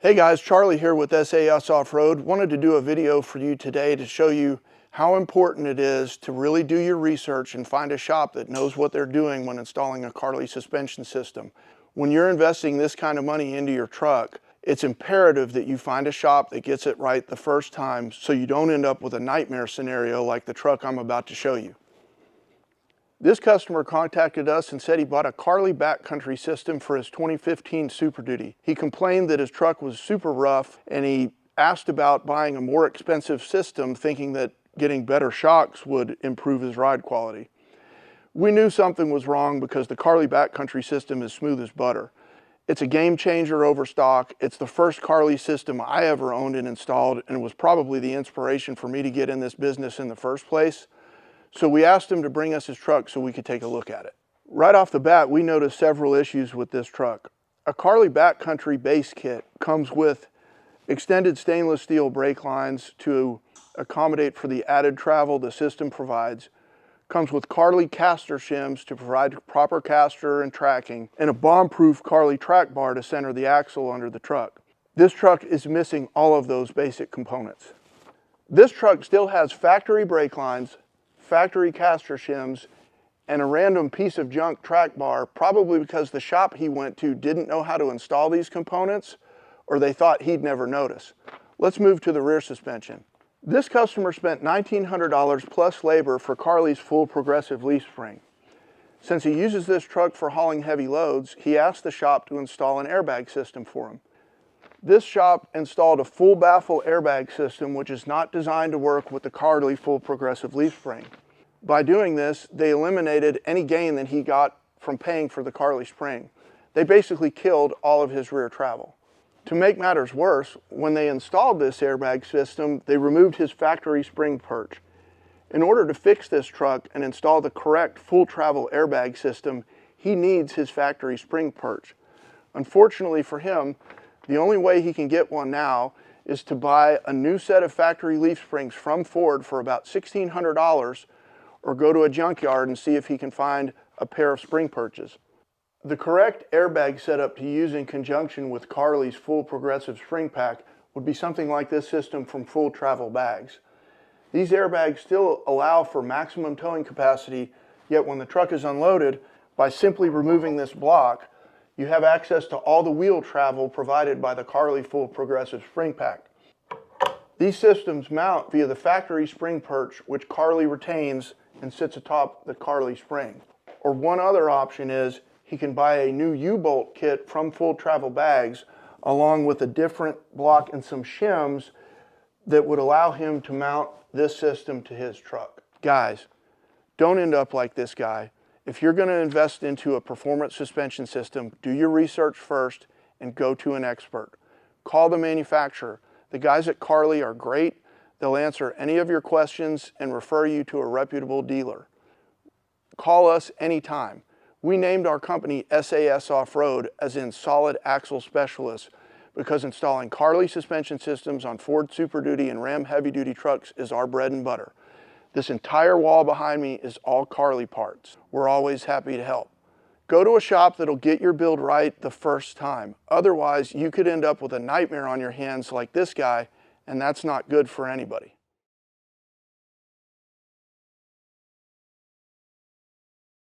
Hey guys, Charlie here with SAS Off Road. Wanted to do a video for you today to show you how important it is to really do your research and find a shop that knows what they're doing when installing a Carli suspension system. When you're investing this kind of money into your truck, it's imperative that you find a shop that gets it right the first time so you don't end up with a nightmare scenario like the truck I'm about to show you. This customer contacted us and said he bought a Carli backcountry system for his 2015 Super Duty. He complained that his truck was super rough and he asked about buying a more expensive system thinking that getting better shocks would improve his ride quality. We knew something was wrong because the Carli backcountry system is smooth as butter. It's a game changer over stock. It's the first Carli system I ever owned and installed, and it was probably the inspiration for me to get in this business in the first place. So we asked him to bring us his truck so we could take a look at it. Right off the bat, we noticed several issues with this truck. A Carli backcountry base kit comes with extended stainless steel brake lines to accommodate for the added travel the system provides. Comes with Carli caster shims to provide proper caster and tracking, and a bomb-proof Carli track bar to center the axle under the truck. This truck is missing all of those basic components. This truck still has factory brake lines, factory caster shims, and a random piece of junk track bar, probably because the shop he went to didn't know how to install these components, or they thought he'd never notice. Let's move to the rear suspension. This customer spent $1,900 plus labor for Carli's full progressive leaf spring. Since he uses this truck for hauling heavy loads, he asked the shop to install an airbag system for him. This shop installed a full baffle airbag system, which is not designed to work with the Carli full progressive leaf spring. By doing this, they eliminated any gain that he got from paying for the Carli spring. They basically killed all of his rear travel. To make matters worse, when they installed this airbag system, they removed his factory spring perch. In order to fix this truck and install the correct full travel airbag system, he needs his factory spring perch. Unfortunately for him, the only way he can get one now is to buy a new set of factory leaf springs from Ford for about $1,600, or go to a junkyard and see if he can find a pair of spring perches. The correct airbag setup to use in conjunction with Carli's full progressive spring pack would be something like this system from Full Travel Bags. These airbags still allow for maximum towing capacity, yet when the truck is unloaded, by simply removing this block, you have access to all the wheel travel provided by the Carli full progressive spring pack. These systems mount via the factory spring perch, which Carli retains and sits atop the Carli spring. Or one other option is he can buy a new U-bolt kit from Full Travel Bags along with a different block and some shims that would allow him to mount this system to his truck. Guys, don't end up like this guy. If you're going to invest into a performance suspension system, do your research first and go to an expert. Call the manufacturer. The guys at Carli are great. They'll answer any of your questions and refer you to a reputable dealer. Call us anytime. We named our company SAS Off Road, as in solid axle specialists, because installing Carli suspension systems on Ford Super Duty and Ram heavy duty trucks is our bread and butter. This entire wall behind me is all Carli parts. We're always happy to help. Go to a shop that'll get your build right the first time. Otherwise, you could end up with a nightmare on your hands like this guy, and that's not good for anybody.